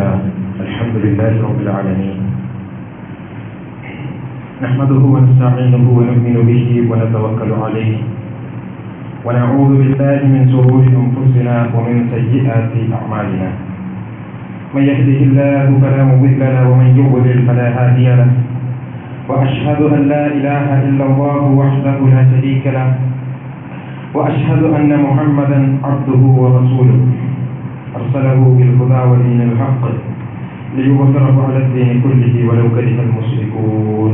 لله الحمد لله رب العالمين نحمده ونستعينه ونؤمن به ونتوكل عليه ونعوذ بالله من شرور أنفسنا ومن سيئات أعمالنا من يهده الله فلا مضل له ومن يضلل فلا هادي له وأشهد أن لا إله إلا الله وحده لا شريك له وأشهد أن محمدا عبده ورسوله أرسله بالهدى ودين الحق ليظهره على الدين كله ولو كره المشركون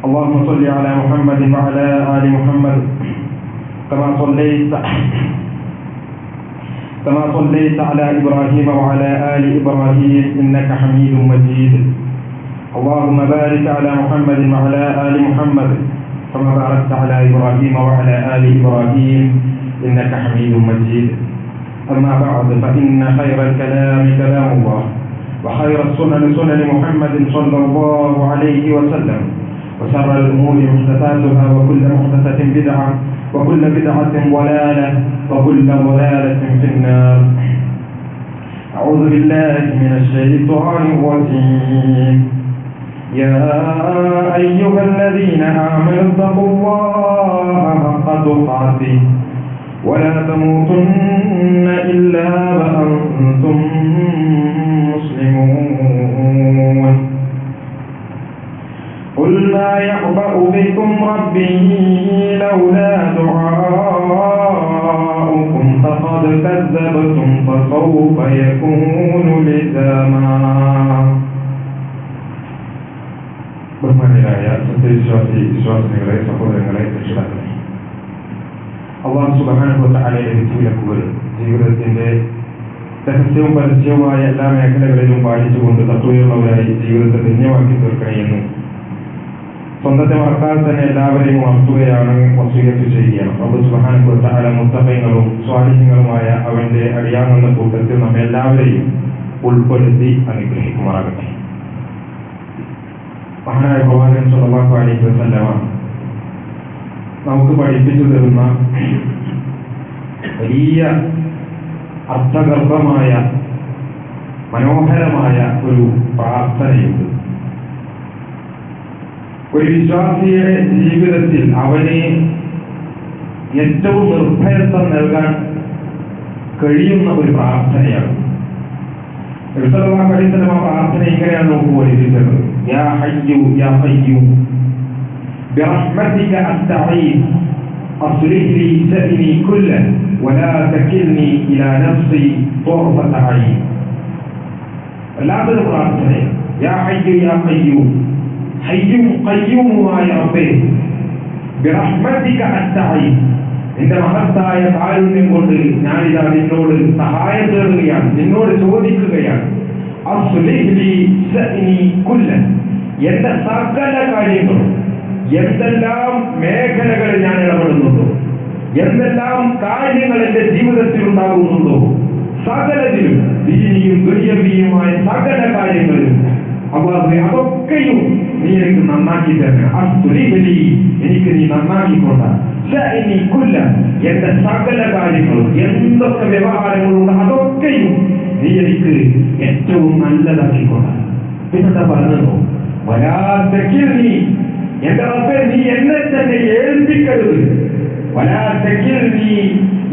اللهم صل على محمد وعلى آل محمد كما صليت على إبراهيم وعلى آل إبراهيم إنك حميد مجيد اللهم بارك على محمد وعلى آل محمد كما باركت على إبراهيم وعلى آل إبراهيم إنك حميد مجيد أما بعد فإن خير الكلام كلام الله وخير السنن سنن محمد صلى الله عليه وسلم وشر الأمور محدثاتها وكل محدثة بدعة وكل بدعة ضلالة وكل ضلالة في النار أعوذ بالله من الشيطان الرجيم يا أيها الذين آمنوا اتقوا الله حق تقاته ولا تموتن إلا وأنتم مسلمون قل ما يعبأ بكم ربي لولا دعاؤكم فقد كذبتم فسوف يكون لزاما. ബഹുമാന്യരായ വിശ്വാസികളെ സഹോദരങ്ങളെ രക്ഷിതാക്കളെ, അല്ലാഹു സുബ്ഹാനഹു വ തആലയുടെ വിധിവിലക്കുകൾ ജീവിതത്തിന്റെ രഹസ്യവും പരസ്യവുമായ എല്ലാ മേഖലകളിലും പാലിച്ചുകൊണ്ട് തത്വമുള്ളവരായി ജീവിതത്തെ ധന്യമാക്കി തീർക്കണമെന്ന് സ്വന്തത്തെ മറക്കാതെ തന്നെ എല്ലാവരെയും ഉണർത്തുകയാണ് വസിയ്യത്ത് ചെയ്യുകയാണ്. അല്ലാഹു സുബ്ഹാനഹു വ തആല മുത്തഖീങ്ങളും സ്വാലിഹീങ്ങളുമായ അവന്റെ അടിയാമെന്ന കൂട്ടത്തിൽ നമ്മെ എല്ലാവരെയും ഉൾപ്പെടുത്തി അനുഗ്രഹിക്കുമാറാകട്ടെ. മഹാനായ പ്രവാചകൻ സ്വല്ലല്ലാഹു അലൈഹി വസല്ലമ നമുക്ക് പഠിപ്പിച്ചു തരുന്ന വലിയ അർത്ഥഗർഭമായ മനോഹരമായ ഒരു പ്രാർത്ഥനയുണ്ട്. ഒരു വിശ്വാസിയുടെ ജീവിതത്തിൽ അവന് ഏറ്റവും നിർഭയത്വം നൽകാൻ കഴിയുന്ന ഒരു പ്രാർത്ഥനയാണ്. പ്രാർത്ഥന ഇങ്ങനെയാണ് നമുക്ക് പഠിപ്പിച്ചത്: യാ ഹയ്യു യാ ഖയ്യൂം ബിറഹ്മതിക അസ്തഈൻ അസ്ലിഹ് ലി ശഅനി കുല്ലഹു വലാ തകിൽനി ഇലാ നഫ്സി ത്വറഫത ഐൻ. അല്ലാഹുവിന്റെ പ്രാർത്ഥന, യാ ഹയ്യു യാ ഖയ്യൂം, ഹയ്യും ഖയ്യൂമുമായ റബ്ബേ, ബിറഹ്മതിക അസ്തഈൻ, നിന്റെ മഹത്തായ കാരുണ്യം കൊണ്ട് ഞാനിതാ നിന്നോട് സഹായം തേടുകയാണ്, നിന്നോട് ചോദിക്കുകയാണ്. അസ്ലിഹ് ലി ശഅനി കുല്ലഹു, എന്റെ സകല കാര്യങ്ങളും, എന്തെല്ലാം മേഖലകളിൽ ഞാൻ ഇടപെടുന്നുണ്ടോ, എന്തെല്ലാം കാര്യങ്ങൾ എന്റെ ജീവിതത്തിൽ ഉണ്ടാകുന്നുണ്ടോ, സകലത്തിലും ദീനിയും ദുനിയവിയുമായ സകല കാര്യങ്ങളിലും അല്ലാഹുവേ അതൊക്കെയും നീ എനിക്ക് നന്നാക്കി തരണം. അസ്ലിഹ് ലി, എനിക്ക് നീ നന്നാക്കിക്കൊണ്ട ശഅനി കുല്ലഹു, എന്റെ സകല കാര്യങ്ങളും, എന്തൊക്കെ വ്യവഹാരങ്ങളുണ്ട് അതൊക്കെയും നീ എനിക്ക് ഏറ്റവും നല്ലതാക്കിക്കൊണ്ട. പിന്നെന്താ പറഞ്ഞത്? വലാ തകിൽനി, എന്റെ റബ്ബേ നീ എന്നെ തന്നെ ഏൽപ്പിക്കരുത്. വലാ തകിൽനി,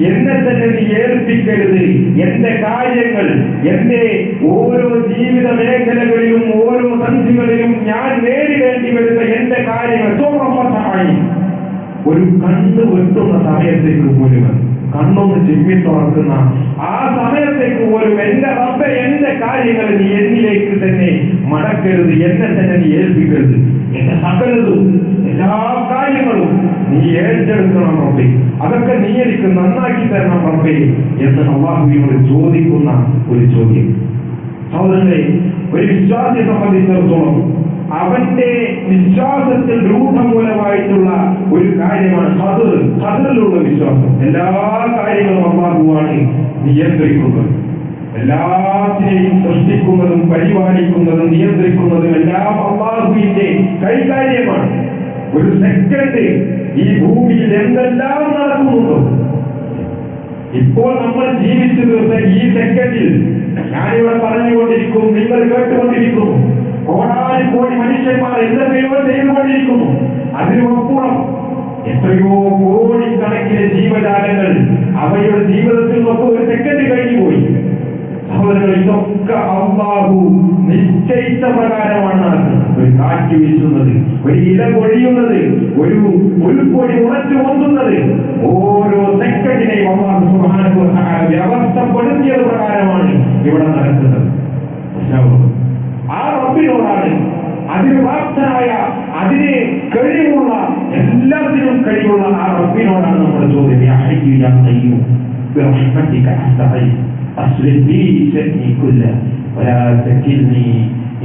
എന്നെ തന്നെ നീ ഏൽപ്പിക്കരുത്. എന്റെ കാര്യങ്ങൾ, എന്റെ ഓരോ ജീവിത മേഖലകളിലും ഓരോ സന്ധികളിലും ഞാൻ നേരിടേണ്ടി വരുന്ന എന്റെ കാര്യങ്ങൾ തോറഫത്തായി, ഒരു കണ്ണ് വെട്ടുന്ന സമയത്തേക്ക് പോലും, കണ്ണൊന്ന് ചിമ്മി തുറക്കുന്ന ആ സമയത്തേക്ക് പോലും എന്റെ റബ്ബേ എന്റെ കാര്യങ്ങൾ നീ എന്നിലേക്ക് തന്നെ മടക്കരുത്, എന്നെ തന്നെ നീ ഏൽപ്പിക്കരുത്. എന്റെ സകലതും എല്ലാ കാര്യങ്ങളും നീ ഏറ്റെടുക്കണം റബ്ബേ, അതൊക്കെ നീ എനിക്ക് നന്നാക്കി തരണം റബ്ബേ എന്ന് അല്ലാഹുവിനോട് ചോദിക്കുന്ന ഒരു ചോദ്യം. സഹോദരങ്ങളെ, ഒരു വിശ്വാസിയെ സംബന്ധിച്ചിടത്തോളം അവന്റെ വിശ്വാസത്തിൽ രൂഢമൂലമായിട്ടുള്ള ഒരു കാര്യമാണ് ഖദറിലുള്ള വിശ്വാസം. എല്ലാ കാര്യങ്ങളും അല്ലാഹുവാണ് നിയന്ത്രിക്കുന്നത്. എല്ലാത്തിനെയും സൃഷ്ടിക്കുന്നതും പരിപാലിക്കുന്നതും നിയന്ത്രിക്കുന്നതും എല്ലാം അല്ലാഹുവിന്റെ കൈകാര്യമാണ്. ഒരു സെക്കൻഡ് ഈ ഭൂമിയിൽ എന്തെല്ലാം നടക്കുന്നുണ്ടോ, ഇപ്പോൾ നമ്മൾ ജീവിച്ചു തീർന്ന ഈ സെക്കൻഡിൽ ഞാനിവിടെ പറഞ്ഞ സഞ്ചരിക്കുന്നു. അതിനുമപ്പുറം എത്രയോ കോടിക്കണക്കിന് ജീവജാലങ്ങൾ അവയുടെ ജീവിതത്തിൽ നിന്നൊക്കെ ഒരു സെക്കൻഡ് കഴിഞ്ഞുപോയി. സഹോദരങ്ങൾ, ഇതൊക്കെ അല്ലാഹു നിശ്ചയിച്ച പ്രകാരമാണ് നടക്കുന്നത്. ഒരു കാറ്റ് വീശുന്നത്, ഒരു ഇല പൊഴിയുന്നത്, ഒരു പുൽപ്പൊടി ഉറച്ചു പൊന്തുന്നത്, ഓരോ സെക്കൻഡിനെയും അല്ലാഹു സുബ്ഹാനഹു വ തആല വ്യവസ്ഥപ്പെടുത്തിയത് പ്രകാരമാണ് ഇവിടെ നടക്കുന്നത്. ആ റബ്ബിനോടാണ്, അതിന് പ്രാപ്തനായ, അതിന് കഴിവുള്ള, എല്ലാത്തിനും കഴിവുള്ള ആ റബ്ബിനോടാണ് നമ്മുടെ ചോദ്യം. യാ ഹയ്യു യാ ഖയ്യൂം ബിറഹ്മതിക അസ്തഗീസ് അസ്ലിഹ് ബി ശഅനി കുല്ലഹു വലാ തകിൽനി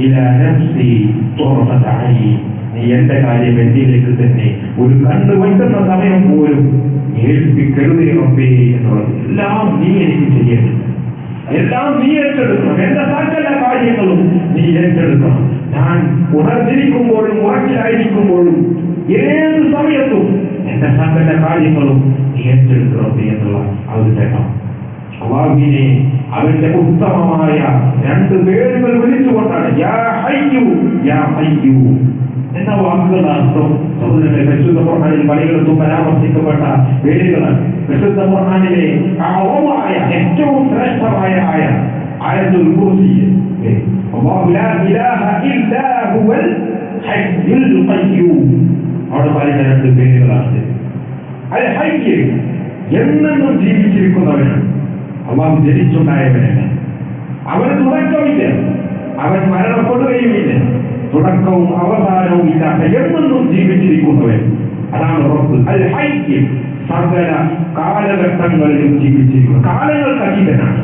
ഇലാ നഫ്സി തുറഫത ഐൻ. നീ എന്റെ കാര്യം എന്നിലേക്ക് തന്നെ ഒരു കണ്ണ് വെട്ടുന്ന സമയം പോലും ഏൽപ്പിക്കരുതേ റബ്ബേ എന്നുള്ളത്. എല്ലാം നീ എനിക്ക് ചെയ്യരുത്, എല്ലാം നീ ഏറ്റെടുക്കണം. എന്റെ സകല കാര്യങ്ങളും നീ ഏറ്റെടുക്കണം. ഞാൻ ഉണർന്നിരിക്കുമ്പോഴും ഉറക്കിലായിരിക്കുമ്പോഴും ഏത് സമയത്തും എന്റെ സകല കാര്യങ്ങളും നീ ഏറ്റെടുക്കണം എന്നുള്ള ആ ഒരു തേട്ടം. അല്ലാഹുവിനെ അവന്റെ ഉത്തമമായ രണ്ട് പേരുകൾ വിളിച്ചുകൊണ്ടാണ് യാ ഹയ്യു യാ ഖയ്യൂം എന്ന വാക്കുകളുടെ അർത്ഥം. സഹോദരങ്ങളെ, പരിശുദ്ധ ഖുർആനിൽ പലയിടത്തും പരാമർശിക്കപ്പെട്ട പേരുകളാണ്. പരിശുദ്ധ ഖുർആനിലെ അഅളമായ ഏറ്റവും ശ്രേഷ്ഠമായ ആയത്തുൽ കുർസി, അല്ലാഹു ലാ ഇലാഹ ഇല്ലാ ഹുവൽ ഹയ്യുൽ ഖയ്യൂം. അവിടെ പറയുന്ന രണ്ട് പേരുകളാണ്. അൽ ഹയ്യ് എന്നെന്നും ജീവിച്ചിരിക്കുന്നവനാണ്. അല്ലാഹു ജനിച്ചുണ്ടായവനല്ല, അവന് തുടക്കമില്ല, അവൻ മരണപ്പെടുകയുമില്ല, തുടക്കവും അവസാനവും ഇല്ലാത്ത എന്നെന്നും ജീവിച്ചിരിക്കുന്നവൻ. അതാണ് റബ്ബ് അൽ ഹയ്യ്. സകല കാലഘട്ടങ്ങളിലും ജീവിച്ചിരിക്കുന്നു. കാലങ്ങൾക്ക് അതീതനാണ്.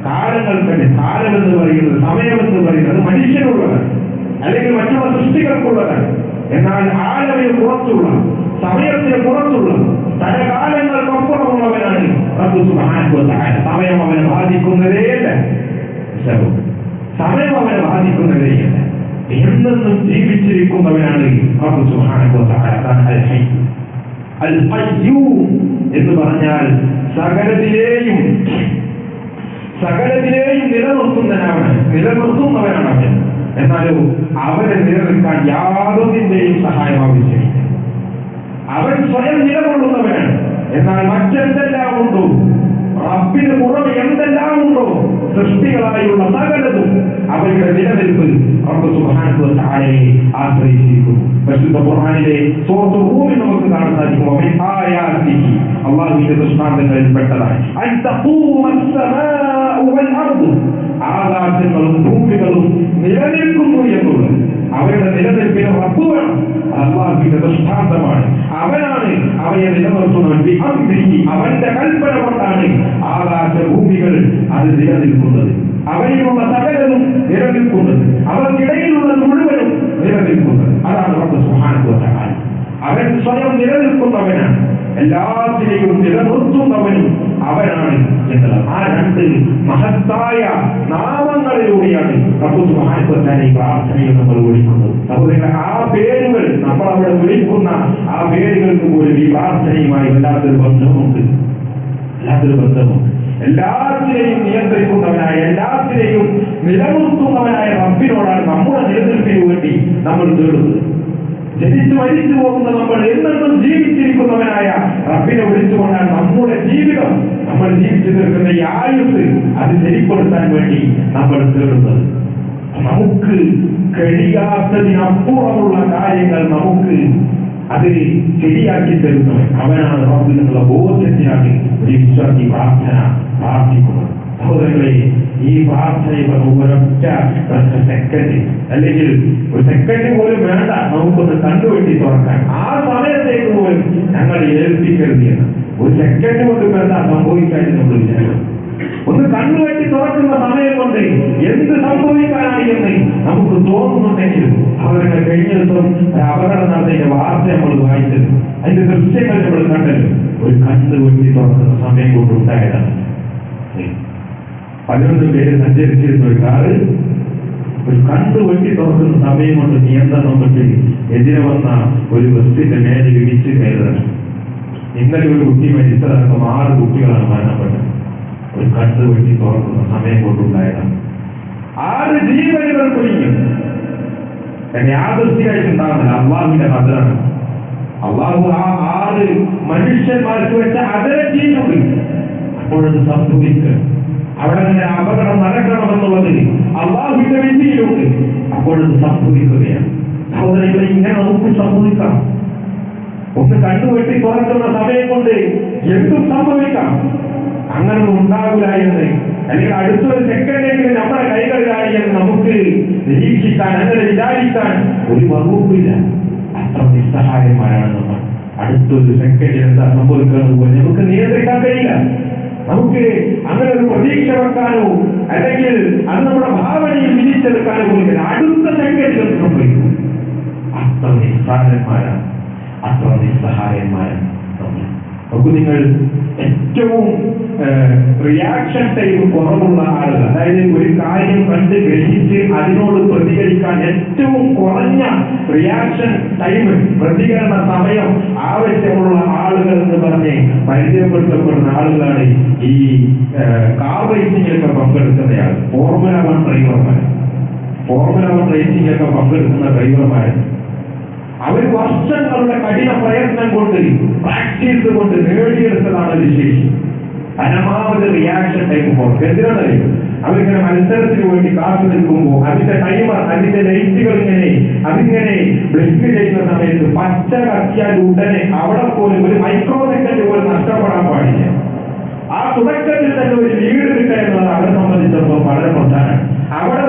കാലങ്ങൾക്ക് കാലം എന്ന് പറയുന്നത്, സമയമെന്ന് പറയുന്നത് മനുഷ്യനുള്ളതാണ്, അല്ലെങ്കിൽ മറ്റുള്ള സൃഷ്ടികൾക്കുള്ളതാണ്. എന്നാൽ ആലമിന് പുറത്തുള്ള, സമയത്തിന് പുറത്തുള്ള, സ്ഥലകാലങ്ങൾക്കപ്പുറമുള്ളവനാണ് റബ്ബ് സുബ്ഹാനഹു വ തആല. സമയം അവനെ ബാധിക്കുന്നതേയല്ല, സമയം അവനെ ബാധിക്കുന്നതേയല്ല, എന്നെന്നും ജീവിച്ചിരിക്കുന്നവനാണ് റബ്ബ് സുബ്ഹാനഹു വ തആല. അതാണ് അൽ ഹയ്യ്. അൽ ഖയ്യൂം എന്ന് പറഞ്ഞാൽ സകലത്തിലെയും നിലനിർത്തുന്നവനാണ് അവൻ. എന്നാലും അവനെ നിലനിൽക്കാൻ യാതൊന്നിന്റെയും സഹായം ആവശ്യമില്ല. അവൻ സ്വയം നിലകൊള്ളുന്നവനാണ്. എന്നാൽ മറ്റെന്തെല്ലാം ഉണ്ടോ, റബ്ബിന് പുറമെ എന്തെല്ലാം ഉണ്ടോ, സൃഷ്ടികളായുള്ള സകലതും അവരുടെ നിലനിൽപ്പ് റബ്ബ് സുബ്ഹാനഹു വ തആലയെ ആശ്രയിച്ചിരിക്കുന്നു. പരിശുദ്ധ ഖുർആനിലെ സൂറത്തുൽ റൂമിൽ നമുക്ക് കാണാൻ സാധിക്കും, ആയാതിഹി, അല്ലാഹുവിന്റെ ദൃഷ്ടാന്തങ്ങളിൽ പെട്ടതാണ് അൻ തഖൂമ അസ്സമാഉ വൽ അർദ്, ആകാശങ്ങളും ഭൂമികളും നിലനിൽക്കുന്നു എന്നുള്ളത്. അവരുടെ നിലനിൽപ്പിന് റബ്ബ് വേണം. അല്ലാഹുവിന്റെ ദൃഷ്ടാന്തമാണ്. അവനാണ് അവയെ നിലനിർത്തുന്നവൻ. ബിഅംരിഹി, അവന്റെ കൽപ്പന കൊണ്ടാണ് ആകാശഭൂമികൾ അത് നിലനിൽക്കുന്നത്. അവയിലുള്ള സകലതും നിലനിൽക്കുന്നത്, അവർക്കിടയിലുള്ളത് മുഴുവനും നിലനിൽക്കുന്നത്. അതാണ് റബ്ബ് സുബ്ഹാനഹു വ തആല. അവൻ സ്വയം നിലനിൽക്കുന്നവനാണ്, എല്ലാത്തിനെയും നിലനിർത്തുന്നവനും അവനാണ് എന്നുള്ളത്. ആ രണ്ട് മഹത്തായ നാമങ്ങളിലൂടെയാണ് റബ്ബ് സുബ്ഹാനഹു വ തആല ഈ പ്രാർത്ഥനയിൽ നമ്മൾ വിളിക്കുന്നത്. സഹോദരങ്ങളെ, ആ പേരുകൾ നമ്മൾ അവിടെ വിളിക്കുന്ന ആ പേരുകൾക്ക് പോലും ഈ പ്രാർത്ഥനയുമായി വല്ലാത്തൊരു ബന്ധമുണ്ട്. എല്ലാത്തിനെയും നിയന്ത്രിക്കുന്നവനായ, എല്ലാത്തിനെയും നിലനിർത്തുന്നവനായ റബ്ബിനോടാണ് നമ്മുടെ നിലനിൽപ്പിന് വേണ്ടി നമ്മൾ തേടുന്നത്. ജനിച്ചു മരിച്ചു പോകുന്ന നമ്മൾ എന്നെന്നും ജീവിച്ചിരിക്കുന്നവനായ റബ്ബിനെ വിളിച്ചുകൊണ്ടാണ് നമ്മുടെ ജീവിതം, നമ്മൾ ജീവിച്ചു തീർക്കുന്ന ഈ ആയുസ് അത് ശരിപ്പെടുത്താൻ വേണ്ടി നമ്മൾ തേടുന്നത്. നമുക്ക് കഴിയാത്തതിനപ്പുറമുള്ള കാര്യങ്ങൾ നമുക്ക് അത് ശരിയാക്കി തരുന്നവൻ അവനാണ് റബ്ബ് എന്നുള്ള ബോധ്യത്തിനാണ് ഒരു വിശ്വാസി പ്രാർത്ഥിക്കുന്നത്. സഹോദരങ്ങളെ, ഈ പ്രാർത്ഥനയുടെ ഒരൊറ്റ സെക്കൻഡ് അല്ലെങ്കിൽ ഒരു സെക്കൻഡ് പോലും വേണ്ട നമുക്കൊന്ന് കണ്ടുവെട്ടി തുറക്കാൻ. ആ സമയത്തേക്ക് പോലും ഞങ്ങൾ ഏൽപ്പിക്കരുത് എന്ന്. ഒരു സെക്കൻഡ് കൊണ്ട് വേണ്ട സംഭവിക്കാൻ നമ്മൾ വിചാരിക്കും. ഒന്ന് കണ്ണുവെട്ടി തുറക്കുന്ന സമയം കൊണ്ട് എന്ത് സംഭവിക്കാനാണ് എന്ന് നമുക്ക് തോന്നുന്നുണ്ടെങ്കിൽ, അവരുടെ കഴിഞ്ഞ ദിവസം അപകടം നടന്നതിന്റെ വാർത്ത നമ്മൾ വായിച്ചത്, അതിന്റെ ദൃശ്യങ്ങൾ നമ്മൾ കണ്ടല്ലോ. ഒരു കണ്ണ് വെട്ടി തുറക്കുന്ന സമയം കൊണ്ടുണ്ടായതാണ്. 11 പേര് സഞ്ചരിച്ചിരുന്ന ഒരു കാറ് ഒരു കണ്ണ് വെട്ടി തുറക്കുന്ന സമയം കൊണ്ട് നിയന്ത്രണം വിട്ട് എതിരെ വന്ന ഒരു ബസ്സിന്റെ മേലെ ഇടിച്ച് കയറുകയാണ്. ഇന്നലെ ഒരു കുട്ടി മരിച്ചതടക്കം 6 കുട്ടികളാണ് മരണപ്പെട്ടത്. ഒരു കണ്ണ് വെട്ടി തുറക്കുന്ന സമയം കൊണ്ടുണ്ടായതാണ്. 6 ജീവനുകൾ കുഴിഞ്ഞു. യാദൃശ്ചികമായിട്ടുണ്ടാകുന്നില്ല, അള്ളാഹുവിന്റെ കഥയാണ്. അള്ളാഹു ആ 6 മനുഷ്യന്മാർക്ക് വെച്ച അതരം ചെയ്യുന്നുണ്ട്. അപ്പോഴത് സംഭവിക്കുക, അവിടെ നിന്ന് അപകടം നടക്കണമെന്നുള്ളത് അള്ളാഹുവിന്റെ വിധിയിലുണ്ട്. അപ്പോഴത് സംഭവിക്കുകയാണ്. സഹോദരങ്ങളെ, ഇങ്ങനെ നമുക്ക് സംഭവിക്കാം. ഒന്ന് കണ്ണുവെട്ടി തുറക്കുന്ന സമയം കൊണ്ട് എന്തും സംഭവിക്കാം. അങ്ങനൊന്നും ഉണ്ടാവില്ല എന്ന്, അല്ലെങ്കിൽ അടുത്തൊരു സെക്കൻഡെങ്കിലും നമ്മുടെ കൈകളിലായി എന്ന് നമുക്ക് നിരീക്ഷിക്കാൻ, അങ്ങനെ വിചാരിക്കാൻ ഒരു വകുപ്പില്ല. അത്ര നിസ്സഹായന്മാരാണ് നമ്മൾ. അടുത്തൊരു സെക്കൻഡിൽ എന്താ സംഭവിക്കുന്നത് പോലെ നമുക്ക് നിയന്ത്രിക്കാൻ കഴിയില്ല. നമുക്ക് അങ്ങനെ ഒരു പ്രതീക്ഷ വെക്കാനോ അല്ലെങ്കിൽ അത് നമ്മുടെ ഭാവനയിൽ വിധിച്ചെടുക്കാനോ പോലും അടുത്ത സെക്കൻഡിൽ സംഭവിക്കും. അത്ര നിസ്സാരന്മാരാണ്, അത്ര നിസ്സഹായന്മാരാണ് നമ്മൾ. നോക്കൂ, നിങ്ങൾ ഏറ്റവും റിയാക്ഷൻ ടൈം കുറവുള്ള ആളുകൾ, അതായത് ഒരു കാര്യം കണ്ട് ഗ്രഹിച്ച് അതിനോട് പ്രതികരിക്കാൻ ഏറ്റവും കുറഞ്ഞ റിയാക്ഷൻ ടൈം, പ്രതികരണ സമയം ആവശ്യമുള്ള ആളുകൾ എന്ന് പറഞ്ഞ് പരിചയപ്പെടുത്തപ്പെടുന്ന ആളുകളാണ് ഈ കാർ റേസിംഗിലൊക്കെ പങ്കെടുക്കുന്നയാൾ. ഫോർമുല 1 ഡ്രൈവർമാർ, ഫോർമുല 1 റേസിംഗിലൊക്കെ പങ്കെടുക്കുന്ന ഡ്രൈവർമാർ അവർ വർഷങ്ങളുടെ കഠിന പ്രയത്നം കൊണ്ട്, പ്രാക്ടീസ് കൊണ്ട് നേടിയെടുത്തതാണ് ഒരു ശേഷി. പരമാവധി റിയാക്ഷൻ ടൈം കുറച്ച്. എന്തിനാണെന്നറിയോ? അവരിങ്ങനെ മത്സരത്തിന് വേണ്ടി കാത്തു നിൽക്കുമ്പോൾ അതിന്റെ ടൈമർ, അതിന്റെ ലൈറ്റുകൾ അതിങ്ങനെ ബ്ലിങ്ക് ചെയ്യുന്ന സമയത്ത് പച്ച കത്തിയാൽ ഉടനെ അവിടെ പോലും ഒരു മൈക്രോ സെക്കൻഡ് പോലും നഷ്ടപ്പെടാൻ പാടില്ല. ആ തുടക്കത്തിൽ തന്നെ ഒരു ലീഡ് കിട്ടുക എന്നുള്ളത് അവരെ സംബന്ധിച്ചിടത്തോളം വളരെ പ്രധാനമാണ്. അവിടെ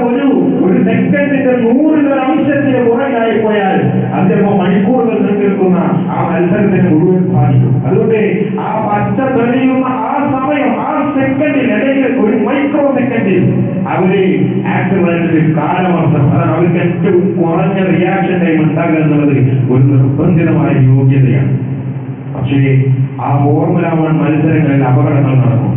ഒരു സെക്കൻഡിന്റെ 100% കുറയായി പോയാൽ അത് ചിലപ്പോൾ മണിക്കൂറുകൾ നിൽക്കുന്ന ആ മത്സരത്തിന് മുഴുവൻ ബാധിക്കും. അതുകൊണ്ട് ആ പച്ച തെളിയുന്ന ആ സമയം, ആ സെക്കൻഡിൽ അല്ലെങ്കിൽ ഒരു മൈക്രോ സെക്കൻഡിൽ അവര് ആക്സിഡന്റിൽ കാലവർഷം, അതാണ് അവർക്ക് ഏറ്റവും കുറഞ്ഞ റിയാക്ഷൻ ടൈം ഉണ്ടാകുക എന്നുള്ളത് ഒരു നിർബന്ധിതമായ യോഗ്യതയാണ്. പക്ഷേ ആ ഫോർമുല 1 മത്സരങ്ങളിൽ അപകടങ്ങൾ നടക്കും.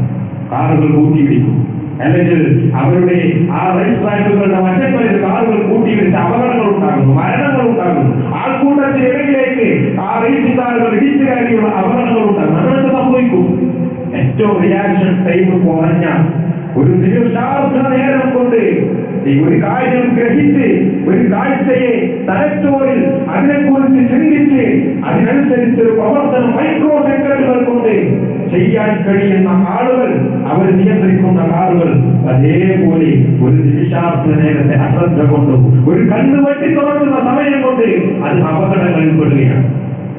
കാറുകൾ കൂട്ടിയിടിക്കും, അല്ലെങ്കിൽ അവരുടെ ആ റേസ് ട്രാക്കുകളുടെ വശങ്ങളിൽ കാറുകൾ കൂട്ടിയിടിച്ച് അപകടങ്ങൾ ഉണ്ടാകുന്നു, മരണങ്ങൾ ഉണ്ടാകുന്നു. ആൾക്കൂട്ടത്തിനിടയിലേക്ക് ആ റേസിംഗ് കാറുകൾ ഇടിച്ചു കയറിയുള്ള അപകടങ്ങൾ ഉണ്ടാകുന്നു. അതൊക്കെ സംഭവിക്കും. ഏറ്റവും റിയാക്ഷൻ ടൈം കുറഞ്ഞ ഒരു നിരുശാസ്ത്ര നേരം കൊണ്ട് ഒരു കാര്യം ഗ്രഹിച്ച്, ഒരു കാഴ്ചയെ തലച്ചോറിൽ അതിനെക്കുറിച്ച് ചിന്തിച്ച് അതിനനുസരിച്ച് ഒരു പ്രവർത്തനം മൈക്രോ സെക്കൻഡുകൾ കൊണ്ട് ചെയ്യാൻ കഴിയുന്ന ആളുകൾ, അവർ നിയന്ത്രിക്കുന്ന കാറുകൾ അതേപോലെ ഒരു നിമിഷാർത്ഥ നേരത്തെ അശ്രദ്ധ കൊണ്ടും ഒരു കണ്ണു വെട്ടി തുറക്കുന്ന സമയം കൊണ്ട് അത് അപകടങ്ങളിൽ പെടുകയാണ്.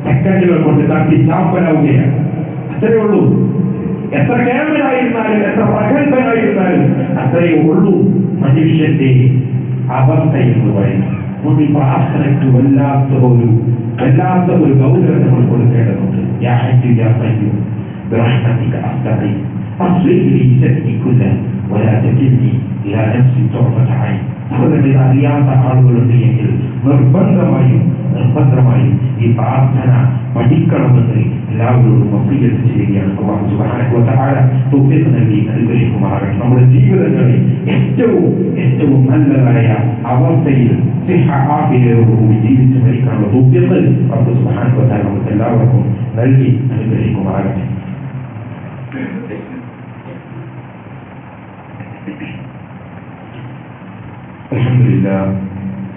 സെക്കൻഡുകൾ കൊണ്ട് കത്തി ചാപ്പലാവുകയാണ്. അത്രയേ ഉള്ളൂ. എത്ര കേമനായിരുന്നാലും എത്ര പ്രഗത്ഭനായിരുന്നാലും അത്രയേ ഉള്ളൂ മനുഷ്യന്റെ അവസ്ഥ എന്ന് പറയുന്നത്. നമ്മൾ ഈ പ്രാർത്ഥനയ്ക്ക് വല്ലാത്ത ഒരു ഗൗരവം നമ്മൾ കൊടുക്കേണ്ടതുണ്ട്. برحمتك أستغيث أصلح لي شأني كله ولا تكلني إلى نفسي طرفة عين. ഇത് അറിയാത്ത ആളുകളുണ്ടെങ്കിൽ നിർബന്ധമായും ഈ പ്രാർത്ഥന പഠിക്കണമെന്ന് എല്ലാവരോടും വസിയത്ത് ചെയ്യുകയാണ്. അല്ലാഹു സുബ്ഹാനഹു വ തആല തൗഫീഖ് നൽകി അനുഗ്രഹിക്കുമാറാകട്ടെ. നമ്മുടെ ജീവിതങ്ങളിൽ ഏറ്റവും നല്ലതായ അവസ്ഥയിൽ സിഹ്ഹയോടുകൂടി ജീവിച്ച് മരിക്കാനുള്ള തൗഫീഖ് അല്ലാഹു സുബ്ഹാനഹു വ തആല നമുക്ക് എല്ലാവർക്കും നൽകി അനുഗ്രഹിക്കുമാറാകട്ടെ. الحمد لله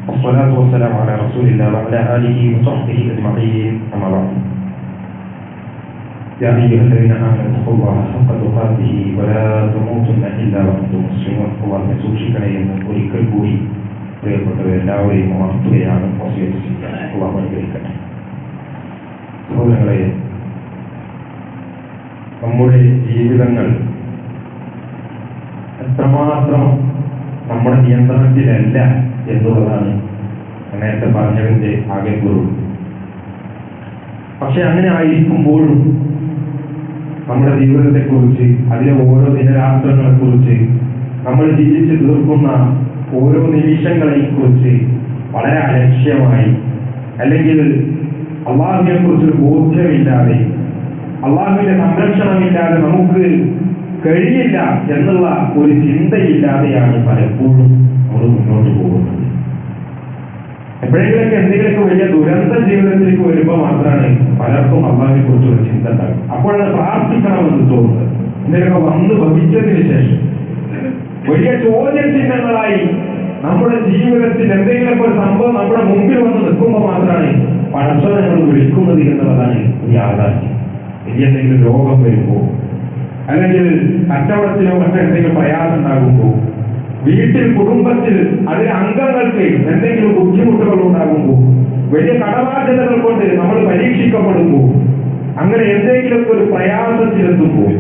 والصلاة والسلام على رسول الله وعلى آله وصحبه أجمعين. أما بعد، يا أيها الذين آمنوا اتقوا الله حق تقاته ولا تموتن إلا وأنتم مسلمون. الله സൂക്ഷിക്കണമെന്ന് ഒരിക്കൽ കൂടി പ്രിയപ്പെട്ടവരെല്ലാവരെയും ഉണർത്തുകയാണ്, വസിയത്ത് ചെയ്യുകയാണ്. അല്ലാഹു അനുഗ്രഹിക്കട്ടെ. സഹോദരങ്ങളെ, നമ്മുടെ ജീവിതങ്ങൾ എത്രമാത്രം നമ്മുടെ നിയന്ത്രണത്തിലല്ല എന്നുള്ളതാണ് നേരത്തെ പറഞ്ഞതിന്റെ ആകെ പൊരുൾ. പക്ഷെ അങ്ങനെ ആയിരിക്കുമ്പോഴും നമ്മുടെ ജീവിതത്തെക്കുറിച്ച്, അതിലെ ഓരോ ദിനരാത്രങ്ങളെ കുറിച്ച്, നമ്മൾ ജീവിച്ച് തീർക്കുന്ന ഓരോ നിമിഷങ്ങളെയും കുറിച്ച് വളരെ അലക്ഷ്യമായി, അല്ലെങ്കിൽ അള്ളാഹുവിനെ കുറിച്ചൊരു ബോധ്യമില്ലാതെ, അള്ളാഹുവിന്റെ സംരക്ഷണമില്ലാതെ നമുക്ക് കഴിയില്ല എന്നുള്ള ഒരു ചിന്തയില്ലാതെയാണ് പലപ്പോഴും നമ്മൾ മുന്നോട്ട് പോകുന്നത്. എപ്പോഴെങ്കിലൊക്കെ എന്തെങ്കിലുമൊക്കെ വലിയ ദുരന്ത ജീവിതത്തിലേക്ക് വരുമ്പോൾ മാത്രമാണ് പലർക്കും അള്ളാഹിനെ കുറിച്ചൊരു ചിന്ത ഉണ്ടാകും. അപ്പോഴത് പ്രാർത്ഥിക്കണമെന്ന് തോന്നുന്നത്. എന്തെങ്കിലുമൊക്കെ വന്ന് ഭവിച്ചതിന് ശേഷം വലിയ ചോദ്യചിഹ്നങ്ങളായി നമ്മുടെ ജീവിതത്തിൽ എന്തെങ്കിലും ഒരു സംഭവം നമ്മുടെ മുമ്പിൽ വന്ന് നിൽക്കുമ്പോൾ മാത്രമാണ് പടച്ചവനെ നമ്മൾ വിളിക്കുന്നത് എന്നുള്ളതാണ് ഒരു യാഥാർത്ഥ്യം. ഇനി എന്തെങ്കിലും രോഗം വരുമ്പോൾ, അല്ലെങ്കിൽ കച്ചവടത്തിലോ മറ്റെന്തെങ്കിലും പ്രയാസം ഉണ്ടാകുമ്പോൾ, വീട്ടിൽ കുടുംബത്തിൽ അതിലെ അംഗങ്ങൾക്ക് എന്തെങ്കിലും ബുദ്ധിമുട്ടുകൾ ഉണ്ടാകുമ്പോൾ, വലിയ കടബാധ്യതകൾ കൊണ്ട് നമ്മൾ പരീക്ഷിക്കപ്പെടുമ്പോൾ, അങ്ങനെ എന്തെങ്കിലും ഒരു പ്രയാസത്തിലെത്തുമ്പോൾ,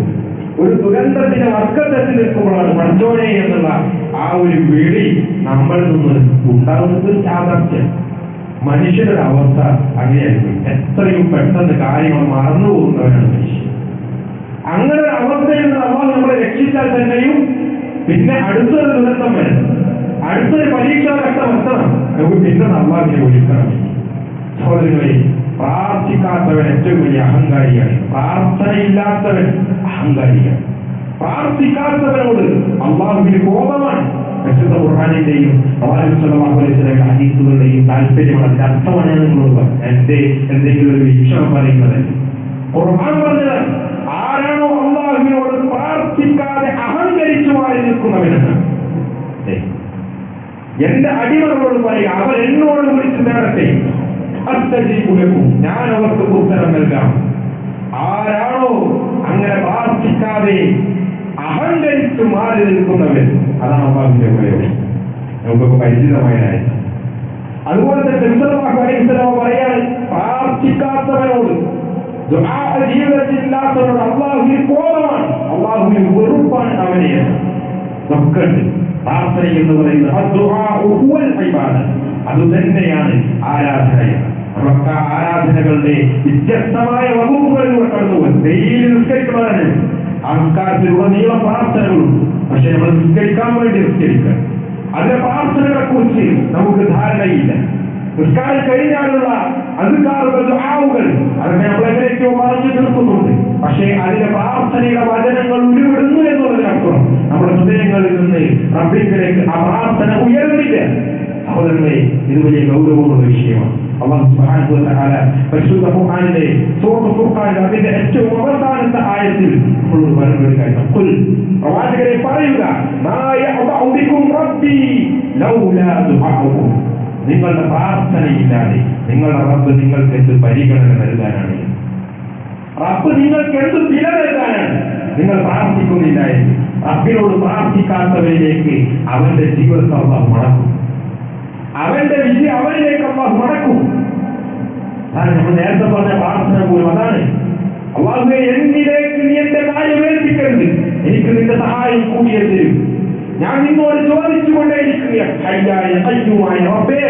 ഒരു ദുരന്തത്തിന്റെ വർക്കത്തിൽ നിൽക്കുമ്പോഴാണ് പടച്ചോനെ എന്നുള്ള ആ ഒരു വിളി നമ്മളിൽ നിന്ന് ഉണ്ടാകുന്നത് യാഥാർത്ഥ്യം. മനുഷ്യരുടെ അവസ്ഥ അങ്ങനെയായിരിക്കും. എത്രയും പെട്ടെന്ന് കാര്യങ്ങൾ മറന്നു പോകുന്നവരാണ് മനുഷ്യൻ. അങ്ങനെ ഒരു അവസ്ഥയിൽ നിന്ന് അള്ളാഹു നമ്മളെ രക്ഷിച്ചാൽ തന്നെയും പിന്നെ അടുത്തൊരു ദുരന്തം വരണം, അടുത്തൊരു പരീക്ഷാഘട്ടം എത്തണം, നമുക്ക് പിന്നെ അള്ളാഹിനെ വിളിക്കണം. സഹോദരങ്ങളെ, പ്രാർത്ഥിക്കാത്തവൻ ഏറ്റവും വലിയ അഹങ്കാരിയാണ്. പ്രാർത്ഥനയില്ലാത്തവൻ അഹങ്കാരിയാണ്. പ്രാർത്ഥിക്കാത്തവനോട് അള്ളാഹുവിന് കോപമാണ്. പരിശുദ്ധ ഖുർആനിന്റെയും പ്രവാചകൻ സ്വല്ലല്ലാഹു അലൈഹി വസല്ലമയുടെ ഹദീസുകളുടെയും താല്പര്യമാണ്. അതിന്റെ അർത്ഥമാണ് ഞാൻ നിങ്ങളോട് എന്തെങ്കിലും ഒരു വീക്ഷണം പറയുന്നത്. ഖുർആൻ പറഞ്ഞത് ആരാണോ അള്ളാഹുവിനോട് പ്രാർത്ഥിക്കാതെ അഹങ്കരിച്ചു മാറി നിൽക്കുന്നവനെന്ന് എന്റെ അടിമകളോട് പറയുക, അവർ എന്നോട് വിളിച്ച് നേടട്ടെ, ഞാൻ അവർക്ക് ഉത്തരം നൽകാം. ആരാണോ അങ്ങനെ പ്രാർത്ഥിക്കാതെ അഹങ്കരിച്ചു മാറി നിൽക്കുന്നവൻ, അതാണ് അള്ളാഹുവിന്റെ പ്രയോഗം. നമുക്കൊക്കെ പരിചിതമായ. അതുപോലെ തന്നെ പറയാണ്, പ്രാർത്ഥിക്കാത്തവനോട്, ജീവിതത്തിലില്ലാത്തവനോട് അള്ളാഹുവിന് കോപമാണ്, അള്ളാഹുവിന് വെറുപ്പാണ് അവനെ. നോക്കണ്ട്, പ്രാർത്ഥന എന്ന് പറയുന്നത് അത് തന്നെയാണ് ആരാധന. നമ്മളൊക്കെ ആരാധനകളുടെ വ്യത്യസ്തമായ വകുപ്പുകളിലൂടെ കടന്നുപോയി. ഡെയിലി നിസ്കരിക്കണവരാണ്. സംസ്കാരത്തിലുടനീളം പ്രാർത്ഥനകളുണ്ട്. പക്ഷെ നമ്മൾ നിസ്കരിക്കാൻ വേണ്ടി നിസ്കരിക്കുക, അതിലെ പ്രാർത്ഥനകളെ കുറിച്ച് നമുക്ക് ധാരണയില്ല. നിസ്കാരം കഴിഞ്ഞാലുള്ള അധികാറുകൾ ആവുകൾ അതിനെ നമ്മൾ എങ്ങനെയൊക്കെയോ പറഞ്ഞു തീർക്കുന്നുണ്ട്. പക്ഷേ അതിലെ പ്രാർത്ഥനയുടെ വചനങ്ങൾ ഉരുവിടുന്നു എന്നുള്ളതിനപ്പുറം നമ്മുടെ ഹൃദയങ്ങളിൽ നിന്ന് റബ്ബിലേക്ക് ആ പ്രാർത്ഥന ഉയർന്നില്ല. സഹോദരങ്ങളെ, ഇത് വലിയ ഗൗരവമുള്ള വിഷയമാണ്. അല്ലാഹു സുബ്ഹാനഹു വ തആല പരിശുദ്ധ ഖുർആനിലെ സൂറത്തുൽ ഫുർഖാനിൽ അതിന്റെ ഏറ്റവും അവസാനത്തെ ആയത്തിൽ നമ്മളോട് പറയുന്ന കാര്യം, ഖുൽ, പ്രവാചകരെ പറയുക, മാ യഅബഉ ബികും റബ്ബി ലൗലാ ദുആഉകും, നിങ്ങളുടെ പ്രാർത്ഥനയില്ലാതെ നിങ്ങളുടെ റബ്ബ് നിങ്ങൾക്ക് എന്ത് പരിഗണന നൽകാനാണ്? റബ്ബ് നിങ്ങൾക്ക് എന്ത് വില നൽകാനാണ്? നിങ്ങൾ പ്രാർത്ഥിക്കുന്നില്ല എന്ന്. റബ്ബിനോട് പ്രാർത്ഥിക്കാത്തവരിലേക്ക് അവന്റെ ജീവിതത്തെ അല്ലാഹു മടക്കും. അവന്റെ വിജയം അവനിലേക്ക് അല്ലാഹു മടക്കും. നമ്മൾ നേരത്തെ പറഞ്ഞ പ്രാർത്ഥന പോലും അതാണ്. അല്ലാഹുവേ, എന്നിലേക്ക് നീ എന്റെ കാര്യം ഏൽപ്പിക്കരുത്, എനിക്ക് നിന്റെ സഹായം കൂടിയേ തരും. ഞാൻ നിന്നോട് ചോദിച്ചുകൊണ്ടേയിരിക്കുകയാണ്, ഹയ്യായ ഖയ്യൂമായ റബ്ബേ,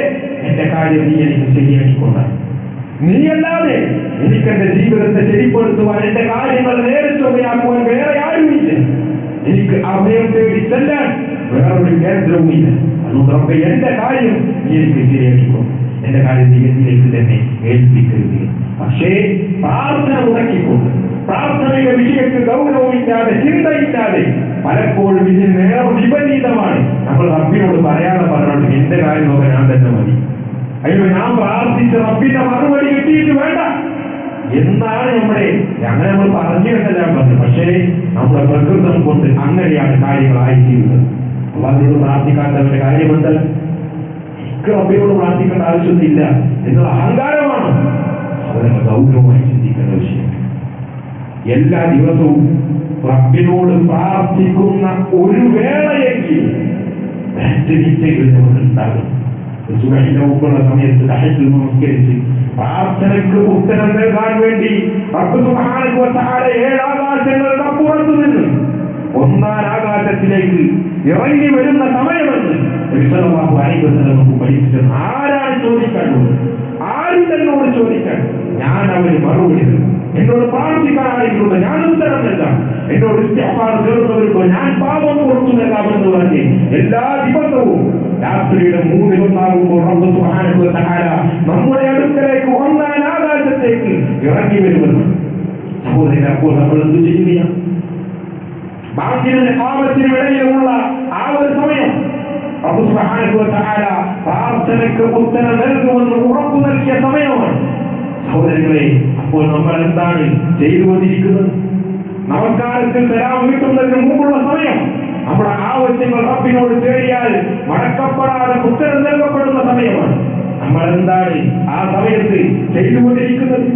എന്റെ കാര്യം നീ എനിക്ക് ശരിയാക്കിക്കൊണ്ടാണ്. നീയല്ലാതെ എനിക്ക് എന്റെ ജീവിതത്തെ ശരിപ്പെടുത്തുവാൻ, എന്റെ കാര്യങ്ങൾ നേരെ ചൊവ്വയാക്കുവാൻ വേറെ ആരുമില്ല. എനിക്ക് അഭയം തേടി ചെല്ലാൻ വേറൊരു കേന്ദ്രവുമില്ല. അതുകൊണ്ട് റബ്ബേ, എന്റെ കാര്യം നീ എനിക്ക് ശരിയാക്കിക്കോ, എന്റെ കാര്യം നീ എന്നിലേക്ക് തന്നെ ഏൽപ്പിക്കരുത്. പക്ഷേ പ്രാർത്ഥന മുടക്കിക്കൊണ്ട്, പ്രാർത്ഥനയുടെ വിഷയത്തിൽ ഗൗരവമില്ലാതെ, ചിന്തയില്ലാതെ, പലപ്പോഴും ഇതിന് നേരെ വിപരീതമാണ് നമ്മൾ റബ്ബിനോട് പറയാതെ പറഞ്ഞോണ്ട് എന്റെ കാര്യം നോക്കാൻ ഞാൻ തന്നെ മതി, അയ്യോ ഞാൻ പ്രാർത്ഥിച്ച റബ്ബിന്റെ മറുപടി കിട്ടിയിട്ട് വേണ്ട എന്നാണ് നമ്മുടെ. അങ്ങനെ നമ്മൾ പറഞ്ഞു എന്നല്ല പറഞ്ഞു. പക്ഷേ നമ്മുടെ പ്രകൃതം കൊണ്ട് അങ്ങനെയാണ് കാര്യങ്ങളായി ചെയ്യുന്നത്. അള്ളാഹുവിനോട് പ്രാർത്ഥിക്കാത്തവന്റെ കാര്യമെന്ത്? എനിക്ക് റബ്ബിനോട് പ്രാർത്ഥിക്കേണ്ട ആവശ്യമൊന്നുമില്ല എന്നുള്ള അഹങ്കാരമാണ്. അവരെ ഗൗരവമായി ചിന്തിക്കേണ്ട വിഷയം. എല്ലാ ദിവസവും റബ്ബിനോട് പ്രാർത്ഥിക്കുന്ന ഒരു വേളയെങ്കിൽ നമുക്ക് ഉണ്ടാകും. സുബഹിന്റെ മുമ്പുള്ള സമയത്ത് തഹജ്ജുദ് നമസ്കരിച്ച് പ്രാർത്ഥനയ്ക്ക് ഉത്തരം നൽകാൻ വേണ്ടി റബ്ബ് സുബ്ഹാനഹു വ തആല 7 ആകാശങ്ങളുടെ അപ്പുറത്ത് നിന്ന് 1ാം ആകാശത്തിലേക്ക് ഇറങ്ങി വരുന്ന സമയമെന്ന് നബി സല്ലല്ലാഹു അലൈഹി വസല്ലം നമുക്ക് പഠിപ്പിച്ചത്. ആരാണ് ചോദിക്കാനുള്ളത്? ആരും എന്നോട് ചോദിക്കാൻ ഞാൻ അവന് മറുപടി നൽകും. എന്നോട് പ്രാർത്ഥിക്കാനായിട്ടുള്ള ഞാൻ ഉത്തരം നൽകാം. എന്നോട് ഇസ്തിഗ്ഫാർ തേടുന്നവർക്ക് ഞാൻ പാപം പുറത്തു നൽകാമെന്ന് പറഞ്ഞ് എല്ലാ ദിവസവും രാത്രിയുടെ 3:1 റബ്ബ് സുബ്ഹാനഹു വ തആല നമ്മുടെ അടുക്കലേക്ക് 1ാം ആകാശത്തേക്ക് ഇറങ്ങി വരുമെന്ന്. സഹോദരൻ, അപ്പോൾ നമ്മൾ എന്ത് ചെയ്യുക? ബാക്കിയുള്ള ഇഖാമത്തിനും ഇടയിലുള്ള ആ ഒരു സമയം റബ്ബ് സുബ്ഹാനഹു വ തആല പ്രാർത്ഥനയ്ക്ക് ഉത്തരം നൽകുമെന്ന് ഉറപ്പു നൽകിയ സമയമാണ്. സഹോദരങ്ങളെ, അപ്പോൾ നമ്മൾ എന്താണ് ചെയ്തുകൊണ്ടിരിക്കുന്നത്? നമസ്കാരത്തിൽ സലാം വീട്ടുന്നതിന് മുമ്പുള്ള സമയം നമ്മുടെ ആവശ്യങ്ങൾ റബ്ബിനോട് തേടിയാൽ മടക്കപ്പെടാതെ ഉത്തരം നൽകപ്പെടുന്ന സമയമാണ്. നമ്മൾ എന്താണ് ആ സമയത്ത് ചെയ്തുകൊണ്ടിരിക്കുന്നത്?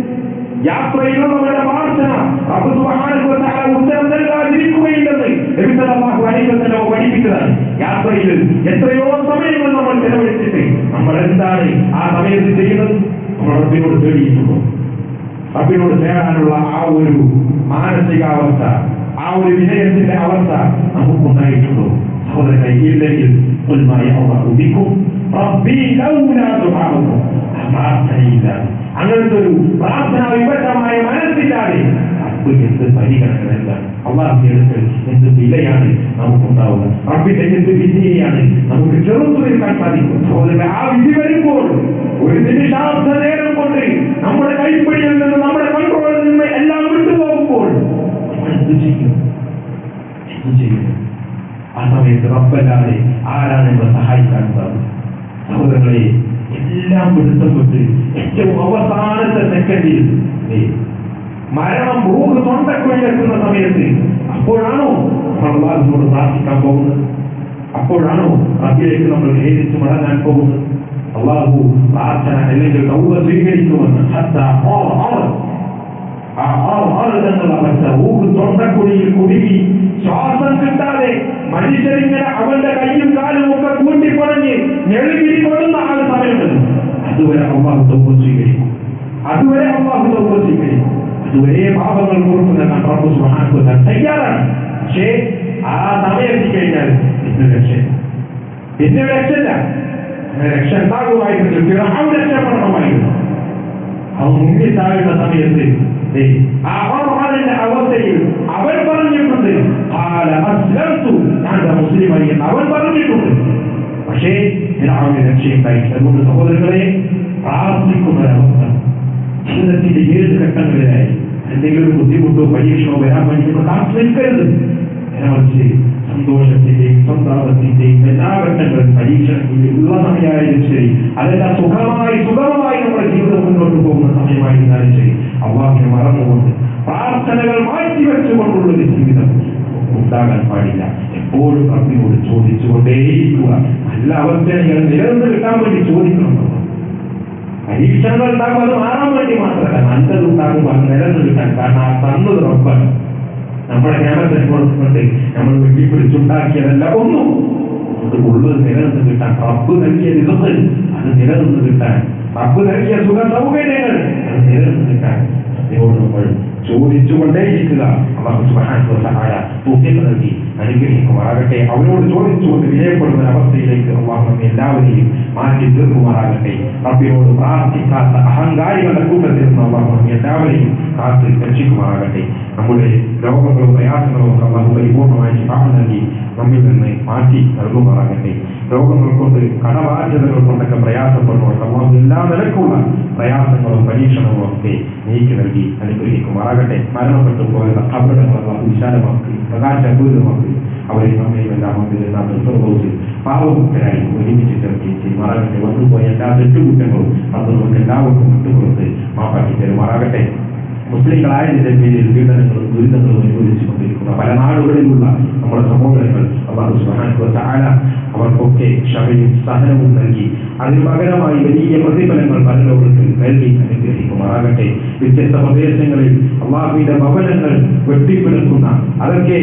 യാത്രയിലുള്ളവരുടെ പ്രാർത്ഥന റബ്ബ് സുബ്ഹാനഹു വ തആല ഉത്തരം നൽകാതിരിക്കുകയില്ലെന്ന് നബി സല്ലല്ലാഹു അലൈഹി വസല്ലം പഠിപ്പിച്ചതാണ്. യാത്രയിൽ എത്രയോ സമയങ്ങൾ നമ്മൾ ചെലവഴിച്ചിട്ട് നമ്മൾ എന്താണ് ആ സമയത്ത് ചെയ്യുന്നത്? നമ്മൾ റബ്ബിനോട് തേടിയിട്ടുണ്ടോ? റബ്ബിനോട് തേടാനുള്ള ആ ഒരു മാനസികാവസ്ഥ, ആ ഒരു വിനയത്തിന്റെ അവസ്ഥ നമുക്കുണ്ടായിട്ടുണ്ടോ? സഹോദരങ്ങളെ, ഇല്ലെങ്കിൽ പ്രാർത്ഥനയില്ല, അങ്ങനത്തെ ഒരു പ്രാർത്ഥന വിപക്ഷമായ മനസ്സില്ലാതെ റബ്ബ് എന്ത് പരിഗണന എന്താണ്? അള്ളാഹുവിന്റെ അടുത്ത് എന്ത് വിലയാണ് നമുക്കുണ്ടാവുക? റബ്ബിന്റെ എന്ത് വിധിയാണ് നമുക്ക് ചെറുത്തു നിൽക്കാൻ സാധിക്കും? സഹോദരങ്ങളെ, ആ വിധി വരുമ്പോൾ ഒരു നിമിഷാർത്ഥ നേരം കൊണ്ട് നമ്മുടെ കൈപ്പിടിയിൽ നിന്ന്, നമ്മുടെ കൺട്രോളിൽ നിന്ന് എല്ലാം വിട്ടുപോകുമ്പോൾ നമ്മൾ എന്ത് ചെയ്യും? ആ സമയത്ത് റബ്ബല്ലാതെ ആരാണ് നമ്മളെ സഹായിക്കാൻ സാധിക്കും? സഹോദരങ്ങളെ, എല്ലാം പിടുത്തപ്പെട്ട് ഏറ്റവും അവസാനത്തെ സെക്കൻഡിൽ മരണം റൂഹ് തൊണ്ടക്കുഴിലെത്തുന്ന സമയത്ത് അപ്പോഴാണോ നമ്മൾ അല്ലാഹുവിനോട് പ്രാർത്ഥിക്കാൻ പോകുന്നത്? അപ്പോഴാണോ റബ്ബിലേക്ക് നമ്മൾ ഖേദിച്ച് മടങ്ങാൻ പോകുന്നത്? അല്ലാഹു പ്രാർത്ഥന അല്ലെങ്കിൽ തൗബ സ്വീകരിക്കുമെന്ന് റൂഹ് തൊണ്ടക്കുഴിയിൽ കുടുങ്ങി ശ്വാസം കിട്ടാതെ മനുഷ്യരിങ്ങനെ അവന്റെ കയ്യും കാലും ഒക്കെ കൂട്ടിപ്പണഞ്ഞ് ഞെളുകിരി കൊള്ളുന്ന ആ സമയമുണ്ട്. അതുവരെ അല്ലാഹു തൗബ സ്വീകരിക്കും. അതുവരെ പാപങ്ങൾ പുറത്തു നൽകാൻ റബ്ബ് സുബ്ഹാനഹു വ തആല തയ്യാറാണ്. പക്ഷേ ആ സമയം എത്തിക്കഴിഞ്ഞാൽ പിന്നെ രക്ഷയില്ല. രക്ഷ ഉണ്ടാകുമായിരുന്നു, ഫിർഔൻ രക്ഷപ്പെടണമായിരുന്നു. അവൻ മുന്നിൽ താഴുന്ന സമയത്ത് ആ ഖുർആനിന്റെ അവസ്ഥയിൽ അവൻ പറഞ്ഞിട്ടുണ്ട്, ഞാൻ മുസ്ലിമായി എന്ന് അവൻ പറഞ്ഞിട്ടുണ്ട്. പക്ഷേ ഫിർഔന് രക്ഷയുണ്ടായില്ല. അതുകൊണ്ട് സഹോദരങ്ങളെ, പ്രാർത്ഥിക്കുന്നൊരവസ്ഥ ജീവിതത്തിന്റെ ഏത് ഘട്ടങ്ങളിലായി എന്തെങ്കിലും ഒരു ബുദ്ധിമുട്ടോ പരീക്ഷണോ വരാൻ വേണ്ടി നമ്മൾ കാത്തു നിൽക്കരുത്. മറിച്ച് സന്തോഷത്തിന്റെയും സന്താപത്തിന്റെയും എല്ലാ ഘട്ടങ്ങളും പരീക്ഷണത്തിന്റെയും ഉള്ള സമയമായാലും ശരി, അതെല്ലാം സുഖമായി നമ്മുടെ ജീവിതം മുന്നോട്ട് പോകുന്ന സമയമായിരുന്നാലും ശരി, അല്ലാഹുവിനെ മറന്നുകൊണ്ട് പ്രാർത്ഥനകൾ മാറ്റിവെച്ചുകൊണ്ടുള്ളൊരു ജീവിതം ഉണ്ടാകാൻ പാടില്ല. എപ്പോഴും റബ്ബിനോട് ചോദിച്ചുകൊണ്ടേയിരിക്കുക. നല്ല അവസ്ഥകൾ നിലനിന്ന് കിട്ടാൻ വേണ്ടി ചോദിക്കണം. പരീക്ഷണങ്ങൾ ഉണ്ടാകുമ്പോൾ അത് മാറാൻ വേണ്ടി മാത്രമല്ല, നല്ലതുണ്ടാകുമ്പോൾ അത് നിലനിന്ന് കിട്ടാൻ. കാരണം ആ തന്നത് റബ്ബാണ്. നമ്മുടെ ജ്ഞാനത്തിന് കൊടുത്തുകൊണ്ട് നമ്മൾ വെട്ടിപ്പിടിച്ചുണ്ടാക്കിയതല്ല ഒന്നും. ഉള്ളത് നിലനിന്ന് കിട്ടാൻ, റബ്ബ് നൽകിയ റിസ്ക് അത് നിലനിന്ന് കിട്ടാൻ, റബ്ബ് നൽകിയ സുഖ സൗകര്യങ്ങൾ അത് നിലനിന്ന് കിട്ടാൻ അതിനോട് നമ്മൾ ചോദിച്ചുകൊണ്ടേയിരിക്കുക. അല്ലാഹു സുബ്ഹാനഹു വ തആല തൗഫീഖ് നൽകി അനുഗ്രഹിക്കുമാറാകട്ടെ. അവനോട് ചോദിച്ചുകൊണ്ട് വിജയപ്പെടുന്ന അവസ്ഥയിലേക്ക് അല്ലാഹു നമ്മെ എല്ലാവരെയും മാറ്റി തീർക്കുമാറാകട്ടെ. റബ്ബിനോട് പ്രാർത്ഥിക്കാത്ത അഹങ്കാരികളുടെ കൂട്ടത്തിൽ നിന്ന് അല്ലാഹു നമ്മെ എല്ലാവരെയും കാത്ത് രക്ഷിക്കുമാറാകട്ടെ. നമ്മുടെ രോഗങ്ങളും പ്രയാസങ്ങളും ഒക്കെ അല്ലാഹു പരിപൂർണമായി ശിഫാ നൽകി നമ്മിൽ നിന്ന് മാറ്റി നൽകുമാറാകട്ടെ. രോഗങ്ങൾ കൊണ്ട്, കടബാധ്യതകൾ കൊണ്ടൊക്കെ പ്രയാസപ്പെടുന്നവർക്ക് അല്ലാഹു എല്ലാ നിലക്കുള്ള പ്രയാസങ്ങളും പരീക്ഷണങ്ങളും ഒക്കെ നീക്കി നൽകി അനുഗ്രഹിക്കുമാറാകട്ടെ. മരണപ്പെട്ടു പോയ ഖബറുകൾ അല്ലാഹു വിശാലമാക്കി പ്രകാശപൂരിതമാക്കി അവരെ നമ്മയും എല്ലാം പാവമുക്തരായി ഒരുമിച്ച് ചേർക്കുകയും ചെയ്യുമാറാകട്ടെ. വന്നുപോയ എല്ലാ തെറ്റുകുറ്റങ്ങളും അത് നമുക്ക് എല്ലാവർക്കും വിട്ടുകൊടുത്ത് മാപ്പാക്കി തരുമാറാകട്ടെ. മുസ്ലിങ്ങളായതിന്റെ പേരിൽ പീഡനങ്ങളും ദുരിതങ്ങളും അനുഭവിച്ചു കൊണ്ടിരിക്കുന്ന പല നാടുകളിലുള്ള നമ്മുടെ സഹോദരങ്ങൾ അല്ലാഹു സുബ്ഹാനഹു വ തആല അവർക്കൊക്കെ ക്ഷമയും സഹനവും നൽകി അതിന് പകരമായി വലിയ പ്രതിഫലങ്ങൾ പരലോകത്തിൽ നൽകി അനുഗ്രഹിക്കുമാറാകട്ടെ. വ്യത്യസ്ത പ്രദേശങ്ങളിൽ അല്ലാഹുവിന്റെ ഭവനങ്ങൾ വെട്ടിപ്പിടുക്കുന്ന, അതൊക്കെ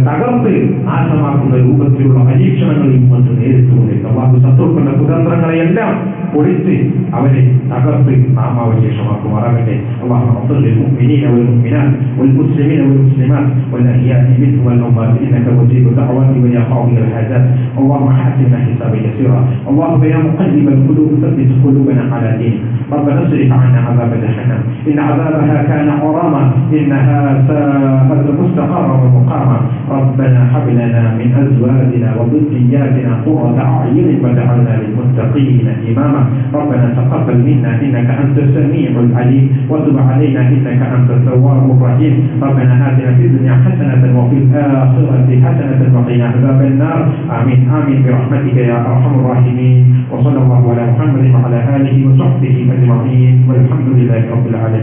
തകർത്ത് നാശമാക്കുന്ന രൂപത്തിലുള്ള പരീക്ഷണങ്ങളിൽ മറ്റ് നേരിട്ടുകൊണ്ട് അല്ലാഹു ശത്രുക്കളുടെ കുതന്ത്രങ്ങളെയെല്ലാം പൊളിച്ച് അവരെ തകർത്ത് നാമാവശേഷമാക്കുമാറാകട്ടെ. اللهم اغفر للمؤمنين والمؤمنات والمسلمين والمسلمات والاحياء منهم والاموات انك مجيب الدعوات ويا قاضي الحاجات. اللهم حاسبنا حسابا يسيرا. اللهم يا مقلب القلوب ثبت قلوبنا على دينك. ربنا اصرف عنا عذاب جهنم ان عذابها كان غراما انها ساءت مستقرا ومقاما. ربنا هب لنا من ازواجنا وذرياتنا قرة اعين واجعلنا للمتقين اماما. ربنا تقبل منا انك انت السميع العليم وتب علينا انك انت التواب الرحيم. ربنا آتنا في الدنيا حسنة وفي الآخرة حسنة وقنا عذاب النار. آمين آمين برحمتك يا أرحم الراحمين. وصلى الله على محمد وعلى آله وصحبه أجمعين والحمد لله رب العالمين.